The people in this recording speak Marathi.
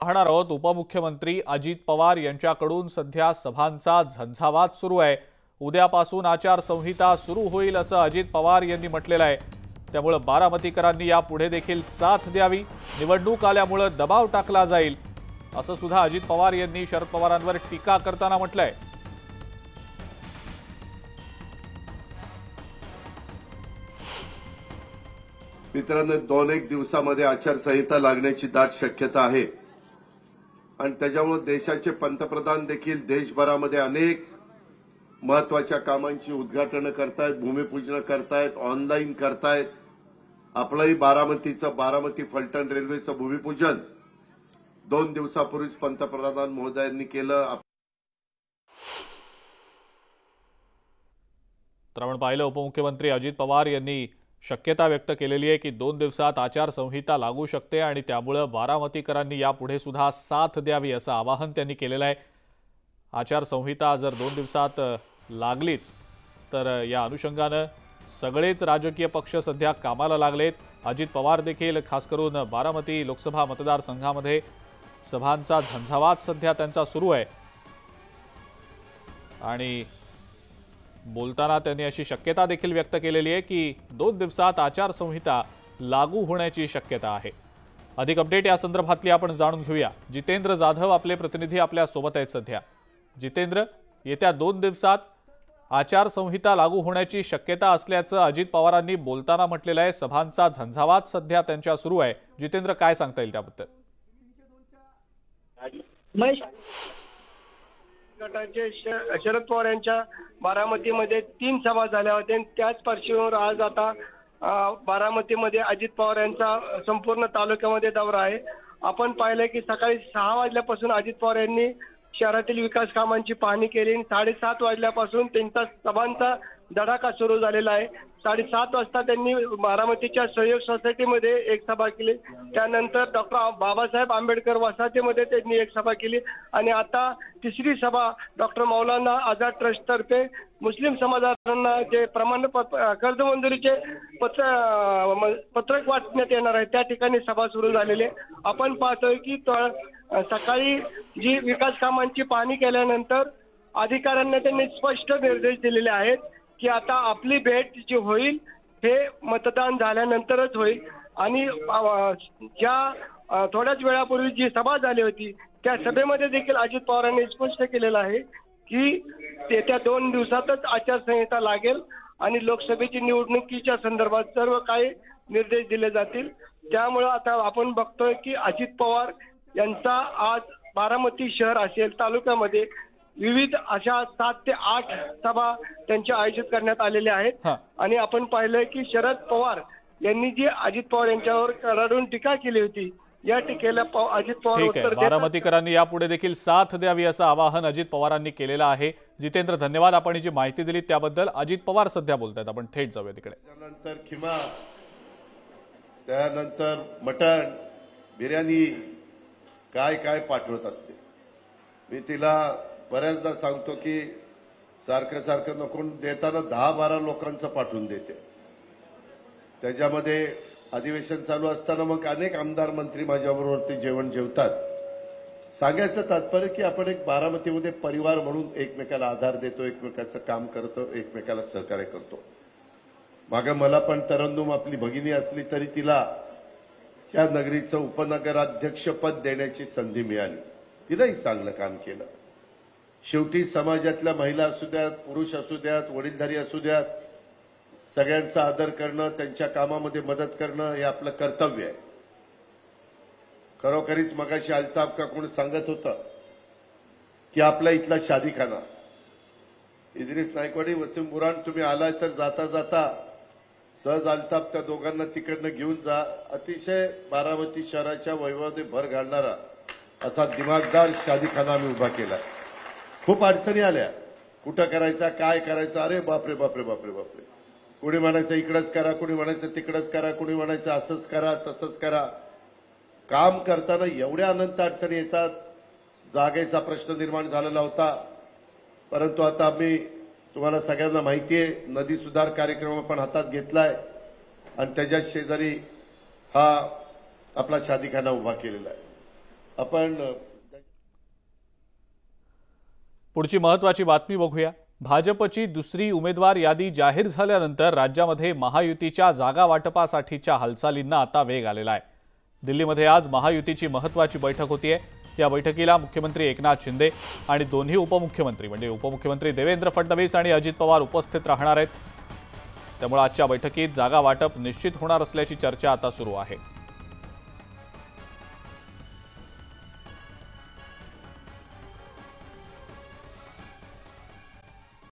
पाहणार आहोत उपमुख्यमंत्री अजित पवार यांच्याकडून सध्या सभांचा झंझावात सुरू आहे। उद्यापासून आचारसंहिता सुरू होईल असं अजित पवार यांनी म्हटलेलं आहे। त्यामुळे बारामतीकरांनी यापुढे देखील साथ द्यावी, निवडणूक आल्यामुळे दबाव टाकला जाईल असं सुद्धा अजित पवार यांनी शरद पवारांवर टीका करताना म्हटलंय। मित्रांनो, 2-1 दिवसामध्ये आचारसंहिता लागण्याची दाट शक्यता आहे आणि त्याच्यामुळे देशाचे पंतप्रधान देखील देशभरामध्ये अनेक महत्वाच्या कामांची उद्घाटन करतायत, भूमिपूजन करतायत, ऑनलाईन करतायत। आपलंही बारामती फलटण रेल्वेचं भूमिपूजन 2 दिवसापूर्वीच पंतप्रधान महोदयांनी केलं। तर आपण पाहिलं उपमुख्यमंत्री अजित पवार यांनी शक्यता व्यक्त केलेली आहे की 2 दिवसात आचारसंहिता लागू शकते आणि त्यामुळे बारामतीकरांनी यापुढे सुद्धा साथ द्यावी असं आवाहन त्यांनी केलेलं आहे। आचारसंहिता जर 2 दिवसात लागलीच तर या अनुषंगाने सगळेच राजकीय पक्ष सध्या कामाला लागलेत। अजित पवार देखील खास करून बारामती लोकसभा मतदारसंघामध्ये सभांचा झंझावात सध्या त्यांचा सुरू आहे आणि बोलताना त्यांनी अशी शक्यता देखील व्यक्त केलेली आहे की 2 दिवसात आचारसंहिता लागू होण्याची शक्यता आहे। अधिक अपडेट या संदर्भातली आपण जाणून घेऊया। जितेंद्र जाधव आपले प्रतिनिधी आपल्या सोबत आहेत सध्या। जितेंद्र, येत्या 2 दिवसात आचारसंहिता लागू होण्याची शक्यता असल्याचं अजित पवारांनी बोलताना म्हटलेलं आहे। सभांचा झंझावात सध्या त्यांच्या सुरू आहे। जितेंद्र, काय सांगता येईल त्याबद्दल? गटाचे शरद पवार यांच्या बारामतीमध्ये 3 सभा झाल्या होत्या। त्याच पार्श्वभूमीवर आज आता बारामतीमध्ये अजित पवार यांचा संपूर्ण तालुक्यामध्ये दौरा आहे। आपण पाहिलं की सकाळी 6 वाजल्यापासून अजित पवार यांनी शहरातील विकास कामांची पाहणी केली। 7:30 वाजल्यापासून त्यांचा सभांचा धडाका सुरू झालेला आहे। 7:30 वाजता त्यांनी बारामतीच्या सहयोग सोसायटीमध्ये एक सभा केली, त्यानंतर डॉक्टर बाबासाहेब आंबेडकर वसाहतीमध्ये त्यांनी एक सभा केली आणि आता तिसरी सभा डॉक्टर मौलाना आझाद ट्रस्ट तर्फे मुस्लिम समाजाला जे प्रमाणपत्र कर्ज मंजुरीचे पत्रक वाटण्यात येणार आहे त्या ठिकाणी सभा सुरू झालेली आहे। आपण पाहतोय की सकाळी जी विकास कामांची पाहणी केल्यानंतर अधिकाऱ्यांना त्यांनी स्पष्ट निर्देश दिलेले आहेत की आता आपली भेट जी होईल हे मतदान झाल्यानंतरच होईल आणि ज्या थोड्याच वेळापूर्वी जी सभा झाली होती त्या सभेमध्ये देखील अजित पवारांनी स्पष्ट केलेलं आहे की येत्या 2 दिवसातच आचारसंहिता लागेल आणि लोकसभेची निवडणुकीच्या संदर्भात सर्व काही निर्देश दिले जातील। त्यामुळे आता आपण बघतोय की अजित पवार यांचा आज बारामती शहर असेल तालुक्यामध्ये विविध अशा 7 ते 8 सभा त्यांच्या आयोजित करण्यात आलेल्या आहेत आणि आपण पाहिलंय की शरद पवार यांनी जी अजित पवार यांच्यावर कडाडून टीका केली होती या टीकेला अजित पवार उत्तर देतात। बारामतीकरांनी यापुढे देखील साथ द्यावी असं आवाहन अजित पवारांनी केलेलं आहे। जितेंद्र, धन्यवाद आपण जी माहिती दिली त्याबद्दल। अजित पवार सध्या बोलतायत, आपण थेट जाऊया तिकडे। त्यानंतर खिमा, त्यानंतर मटण, बिर्याणी काय पाठवत असते। मी तिला बऱ्याचदा सांगतो की सारखं नको देताना 10-12 लोकांचं पाठवून देते। त्याच्यामध्ये अधिवेशन चालू असताना मग अनेक आमदार मंत्री माझ्याबरोबर ते जेवण जेवतात। सांगायचं तात्पर्य की आपण एक बारामतीमध्ये परिवार म्हणून एकमेकाला आधार देतो, एकमेकाचं काम करतो, एकमेकाला सहकार्य करतो। मागं मला पण तरन्नुम आपली भगिनी असली तरी तिला या नगरीचं उपनगराध्यक्षपद देण्याची संधी मिळाली। तिलाही चांगलं काम केलं। शेवटी समाजातल्या महिला असू द्यात, पुरुष असू द्यात, वडीलधारी असू द्यात, सगळ्यांचा आदर करणं, त्यांच्या कामामध्ये मदत करणं हे आपलं कर्तव्य आहे। खरोखरीच मगाशी अल्ताफ का कोणी सांगत होतं की आपला इथला शादीखाना इद्रिस नायकवाडी, वसीम बुरान, तुम्ही आलाय तर जाता जाता सहज अल्ताफ त्या दोघांना तिकडनं घेऊन जा। अतिशय बारामती शहराच्या वैभवामध्ये भर घालणारा असा दिमागदार शादीखाना आम्ही उभा केला। खूप अडचणी आल्या, कुठं करायचा, काय करायचं, अरे बापरे बापरे बापरे बापरे। कोणी म्हणायचं इकडंच करा, कोणी म्हणायचं तिकडंच करा, कोणी म्हणायचं असंच करा तसंच करा। काम करताना एवढ्या अनंत अडचणी येतात। जागेचा प्रश्न निर्माण झालेला होता, परंतु आता आम्ही तुम्हाला सगळ्यांना माहिती आहे नदी सुधार कार्यक्रम आपण हातात घेतलाय आणि त्याच्या शेजारी हा आपला शादीखाना उभा केलेला आहे। आपण पुढची महत्त्वाची बातमी बघूया। भाजपची दुसरी उमेदवार यादी जाहीर झाल्यानंतर राज्यामध्ये महायुतीच्या जागा वाटपासाठीच्या हालचालींना आता वेग आलेला आहे। दिल्लीमध्ये आज महायुतीची महत्त्वाची बैठक होतीये। या बैठकीला मुख्यमंत्री एकनाथ शिंदे आणि दोन्ही उपमुख्यमंत्री म्हणजे उपमुख्यमंत्री देवेंद्र फडणवीस आणि अजित पवार उपस्थित राहणार आहेत। त्यामुळे आजच्या बैठकीत जागा वाटप निश्चित होणार असल्याची चर्चा आता सुरू आहे।